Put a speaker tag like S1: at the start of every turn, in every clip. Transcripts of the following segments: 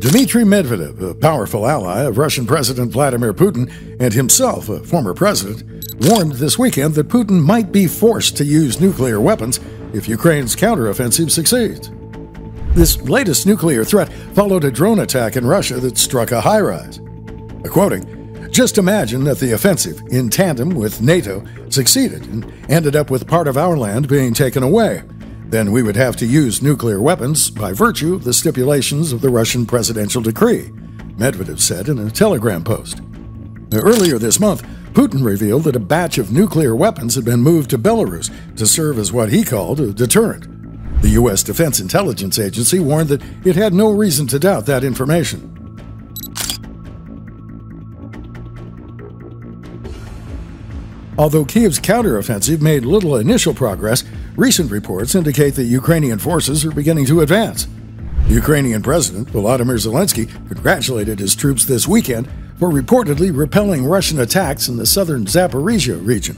S1: Dmitry Medvedev, a powerful ally of Russian President Vladimir Putin and himself a former president, warned this weekend that Putin might be forced to use nuclear weapons if Ukraine's counteroffensive succeeds. This latest nuclear threat followed a drone attack in Russia that struck a high-rise. Quoting, "Just imagine that the offensive, in tandem with NATO, succeeded and ended up with part of our land being taken away. Then we would have to use nuclear weapons by virtue of the stipulations of the Russian presidential decree," Medvedev said in a Telegram post. Earlier this month, Putin revealed that a batch of nuclear weapons had been moved to Belarus to serve as what he called a deterrent. The U.S. Defense Intelligence Agency warned that it had no reason to doubt that information. Although Kyiv's counteroffensive made little initial progress, recent reports indicate that Ukrainian forces are beginning to advance. The Ukrainian President Volodymyr Zelensky congratulated his troops this weekend for reportedly repelling Russian attacks in the southern Zaporizhia region,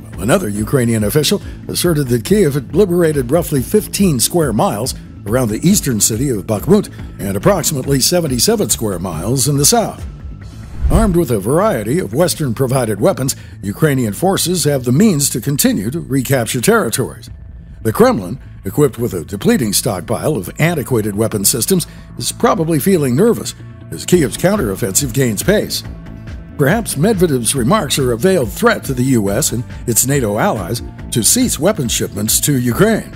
S1: while another Ukrainian official asserted that Kyiv had liberated roughly 15 square miles around the eastern city of Bakhmut and approximately 77 square miles in the south. Armed with a variety of Western-provided weapons, Ukrainian forces have the means to continue to recapture territories. The Kremlin, equipped with a depleting stockpile of antiquated weapon systems, is probably feeling nervous as Kyiv's counteroffensive gains pace. Perhaps Medvedev's remarks are a veiled threat to the U.S. and its NATO allies to cease weapons shipments to Ukraine.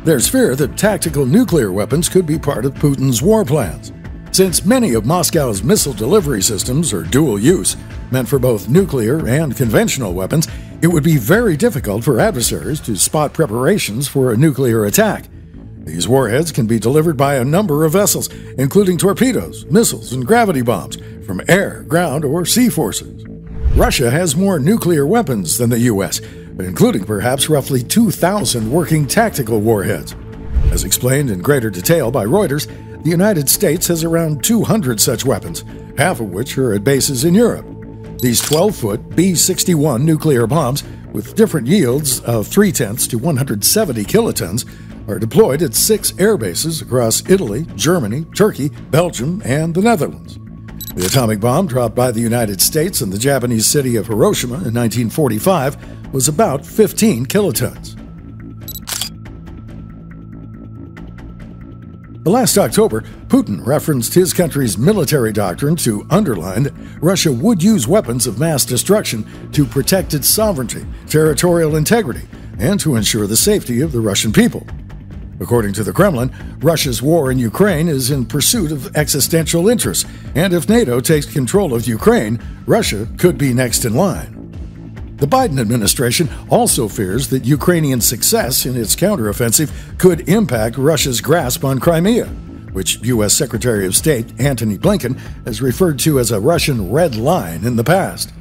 S1: There's fear that tactical nuclear weapons could be part of Putin's war plans. Since many of Moscow's missile delivery systems are dual use, meant for both nuclear and conventional weapons, it would be very difficult for adversaries to spot preparations for a nuclear attack. These warheads can be delivered by a number of vessels, including torpedoes, missiles, and gravity bombs from air, ground, or sea forces. Russia has more nuclear weapons than the U.S., including perhaps roughly 2,000 working tactical warheads. As explained in greater detail by Reuters, the United States has around 200 such weapons, half of which are at bases in Europe. These 12-foot B-61 nuclear bombs, with different yields of 0.3 to 170 kilotons, are deployed at 6 air bases across Italy, Germany, Turkey, Belgium, and the Netherlands. The atomic bomb dropped by the United States in the Japanese city of Hiroshima in 1945 was about 15 kilotons. Last October, Putin referenced his country's military doctrine to underline that Russia would use weapons of mass destruction to protect its sovereignty, territorial integrity, and to ensure the safety of the Russian people. According to the Kremlin, Russia's war in Ukraine is in pursuit of existential interests, and if NATO takes control of Ukraine, Russia could be next in line. The Biden administration also fears that Ukrainian success in its counteroffensive could impact Russia's grasp on Crimea, which U.S. Secretary of State Antony Blinken has referred to as a Russian red line in the past.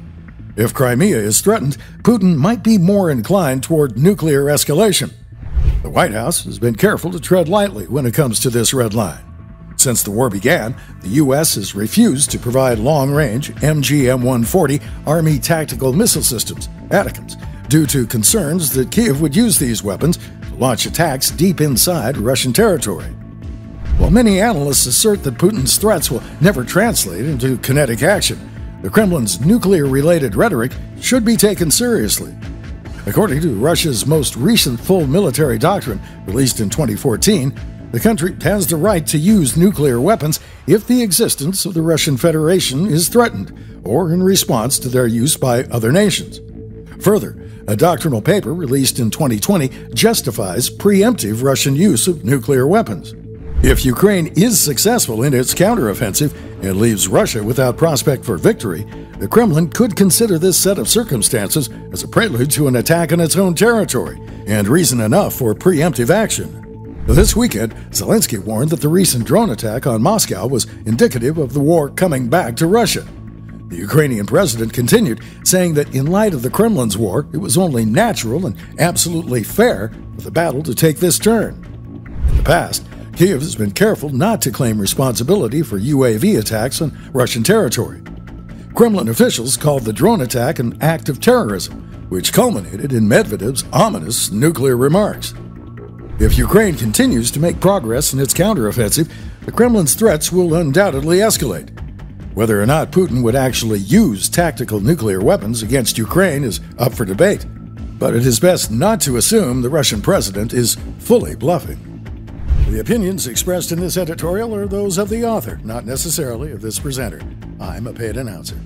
S1: If Crimea is threatened, Putin might be more inclined toward nuclear escalation. The White House has been careful to tread lightly when it comes to this red line. Since the war began, the U.S. has refused to provide long-range MGM-140 Army tactical missile systems, ATACMS, due to concerns that Kyiv would use these weapons to launch attacks deep inside Russian territory. While many analysts assert that Putin's threats will never translate into kinetic action, the Kremlin's nuclear-related rhetoric should be taken seriously. According to Russia's most recent full military doctrine, released in 2014, the country has the right to use nuclear weapons if the existence of the Russian Federation is threatened or in response to their use by other nations. Further, a doctrinal paper released in 2020 justifies preemptive Russian use of nuclear weapons. If Ukraine is successful in its counteroffensive and leaves Russia without prospect for victory, the Kremlin could consider this set of circumstances as a prelude to an attack on its own territory and reason enough for preemptive action. This weekend, Zelensky warned that the recent drone attack on Moscow was indicative of the war coming back to Russia. The Ukrainian president continued, saying that in light of the Kremlin's war, it was only natural and absolutely fair for the battle to take this turn. In the past, Kyiv has been careful not to claim responsibility for UAV attacks on Russian territory. Kremlin officials called the drone attack an act of terrorism, which culminated in Medvedev's ominous nuclear remarks. If Ukraine continues to make progress in its counteroffensive, the Kremlin's threats will undoubtedly escalate. Whether or not Putin would actually use tactical nuclear weapons against Ukraine is up for debate, but it is best not to assume the Russian president is fully bluffing. The opinions expressed in this editorial are those of the author, not necessarily of this presenter. I'm a paid announcer.